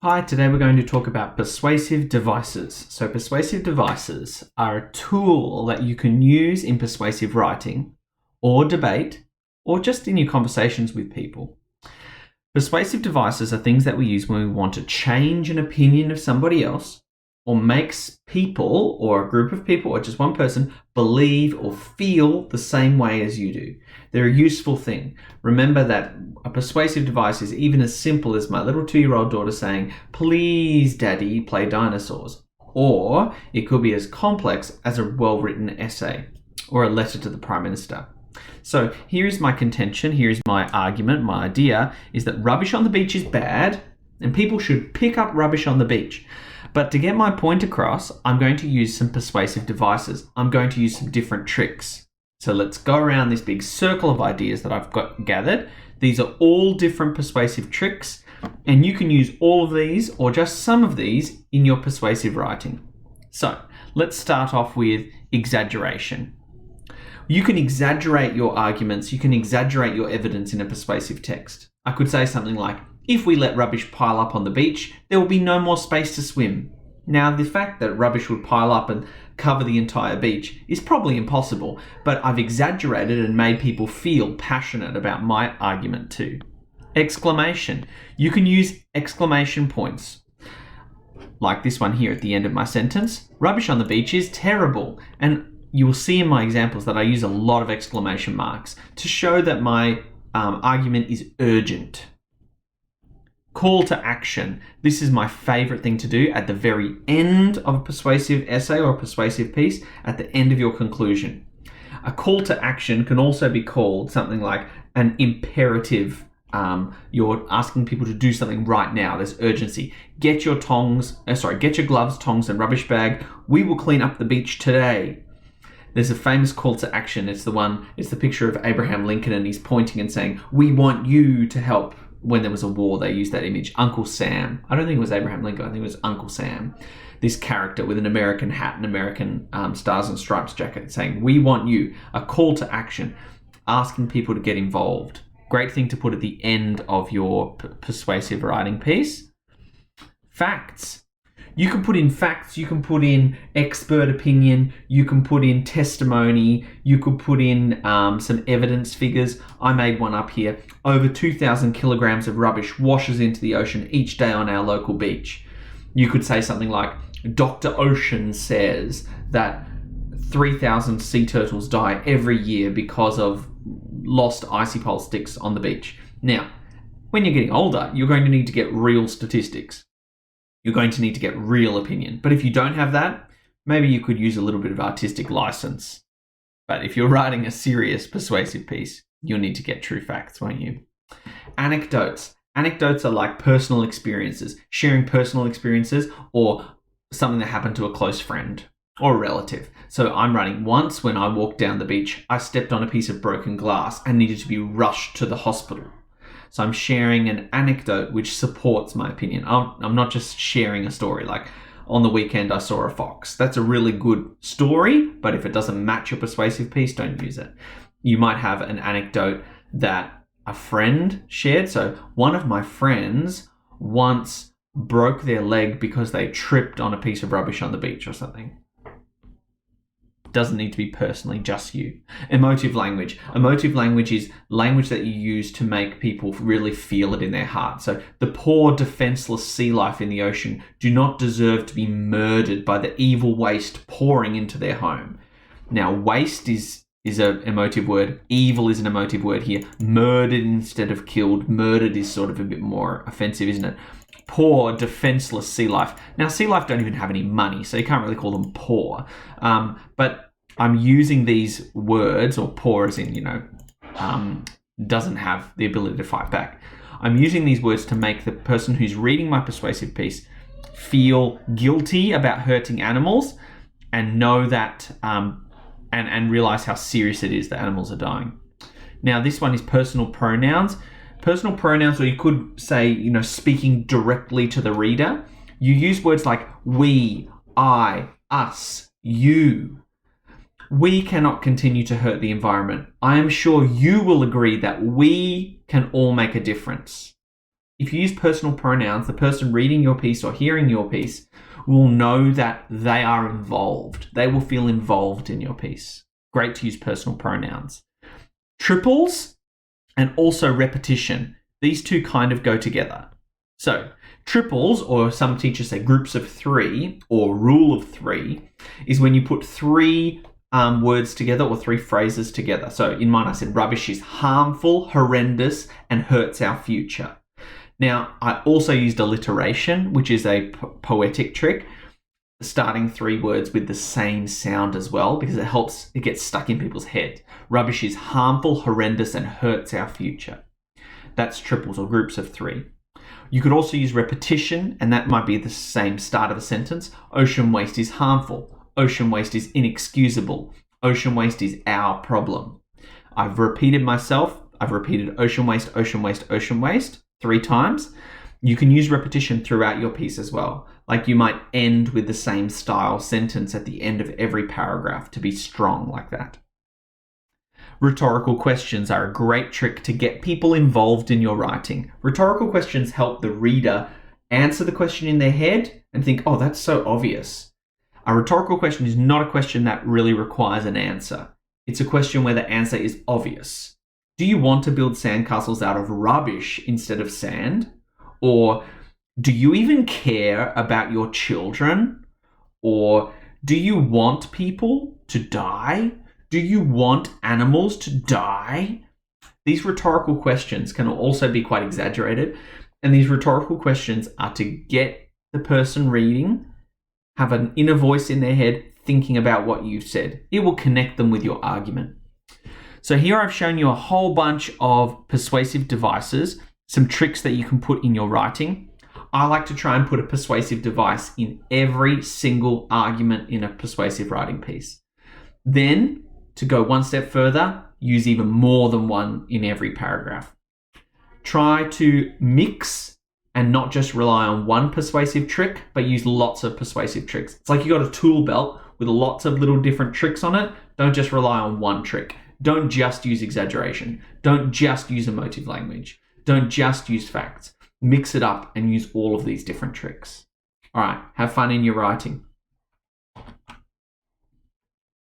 Hi, today we're going to talk about persuasive devices. So persuasive devices are a tool that you can use in persuasive writing or debate or just in your conversations with people. Persuasive devices are things that we use when we want to change an opinion of somebody else or makes people or a group of people or just one person believe or feel the same way as you do. They're a useful thing. Remember that a persuasive device is even as simple as my little 2-year-old daughter saying, "Please, Daddy, play dinosaurs." Or it could be as complex as a well-written essay or a letter to the Prime Minister. So here is my contention, here is my argument, my idea is that rubbish on the beach is bad and people should pick up rubbish on the beach. But to get my point across, I'm going to use some persuasive devices. I'm going to use some different tricks. So let's go around this big circle of ideas that I've gathered. These are all different persuasive tricks, and you can use all of these or just some of these in your persuasive writing. So let's start off with exaggeration. You can exaggerate your arguments, you can exaggerate your evidence in a persuasive text. I could say something like, if we let rubbish pile up on the beach, there will be no more space to swim. Now, the fact that rubbish would pile up and cover the entire beach is probably impossible, but I've exaggerated and made people feel passionate about my argument too. Exclamation. You can use exclamation points, like this one here at the end of my sentence. Rubbish on the beach is terrible. And you will see in my examples that I use a lot of exclamation marks to show that my argument is urgent. Call to action. This is my favorite thing to do at the very end of a persuasive essay or a persuasive piece, at the end of your conclusion. A call to action can also be called something like an imperative. You're asking people to do something right now. There's urgency. Get your gloves, tongs, and rubbish bag. We will clean up the beach today. There's a famous call to action. It's the picture of Abraham Lincoln, and he's pointing and saying, "We want you to help." When there was a war, they used that image. Uncle Sam. I don't think it was Abraham Lincoln. I think it was Uncle Sam. This character with an American hat and American stars and stripes jacket saying, "We want you." A call to action. Asking people to get involved. Great thing to put at the end of your persuasive writing piece. Facts. You can put in facts, you can put in expert opinion, you can put in testimony, you could put in some evidence figures. I made one up here. Over 2,000 kilograms of rubbish washes into the ocean each day on our local beach. You could say something like, Dr. Ocean says that 3,000 sea turtles die every year because of lost icy pole sticks on the beach. Now, when you're getting older, you're going to need to get real statistics. You're going to need to get real opinion. But if you don't have that, maybe you could use a little bit of artistic license. But if you're writing a serious persuasive piece, you'll need to get true facts, won't you? Anecdotes. Anecdotes are like personal experiences, sharing personal experiences or something that happened to a close friend or a relative. So I'm writing, once when I walked down the beach, I stepped on a piece of broken glass and needed to be rushed to the hospital. So I'm sharing an anecdote which supports my opinion. I'm not just sharing a story like, on the weekend I saw a fox. That's a really good story, but if it doesn't match your persuasive piece, don't use it. You might have an anecdote that a friend shared. So one of my friends once broke their leg because they tripped on a piece of rubbish on the beach or something. Doesn't need to be personally just you. Emotive language. Emotive language is language that you use to make people really feel it in their heart. So the poor defenseless sea life in the ocean do not deserve to be murdered by the evil waste pouring into their home. Now, waste is an emotive word. Evil is an emotive word here. Murdered instead of killed. Murdered is sort of a bit more offensive, isn't it? Poor, defenseless sea life. Now, sea life don't even have any money, so you can't really call them poor. But I'm using these words, or poor as in, doesn't have the ability to fight back. I'm using these words to make the person who's reading my persuasive piece feel guilty about hurting animals and know that, and realize how serious it is that animals are dying. Now, this one is personal pronouns. Personal pronouns, or you could say, speaking directly to the reader. You use words like we, I, us, you. We cannot continue to hurt the environment. I am sure you will agree that we can all make a difference. If you use personal pronouns, the person reading your piece or hearing your piece will know that they are involved. They will feel involved in your piece. Great to use personal pronouns. Triples and also repetition. These two kind of go together. So triples, or some teachers say groups of three, or rule of three, is when you put three words together or three phrases together. So in mine, I said rubbish is harmful, horrendous, and hurts our future. Now, I also used alliteration, which is a poetic trick, starting three words with the same sound as well, because it gets stuck in people's head. Rubbish is harmful, horrendous, and hurts our future. That's triples or groups of three. You could also use repetition, and that might be the same start of the sentence. Ocean waste is harmful. Ocean waste is inexcusable. Ocean waste is our problem. I've repeated myself. I've repeated ocean waste, ocean waste, ocean waste 3 times. You can use repetition throughout your piece as well. Like you might end with the same style sentence at the end of every paragraph to be strong like that. Rhetorical questions are a great trick to get people involved in your writing. Rhetorical questions help the reader answer the question in their head and think, oh, that's so obvious. A rhetorical question is not a question that really requires an answer. It's a question where the answer is obvious. Do you want to build sandcastles out of rubbish instead of sand? Or do you even care about your children? Or do you want people to die? Do you want animals to die? These rhetorical questions can also be quite exaggerated. And these rhetorical questions are to get the person reading, have an inner voice in their head thinking about what you've said. It will connect them with your argument. So here I've shown you a whole bunch of persuasive devices, some tricks that you can put in your writing. I like to try and put a persuasive device in every single argument in a persuasive writing piece. Then, to go one step further, use even more than one in every paragraph. Try to mix and not just rely on one persuasive trick, but use lots of persuasive tricks. It's like you got a tool belt with lots of little different tricks on it. Don't just rely on one trick. Don't just use exaggeration. Don't just use emotive language. Don't just use facts. Mix it up and use all of these different tricks. All right, have fun in your writing.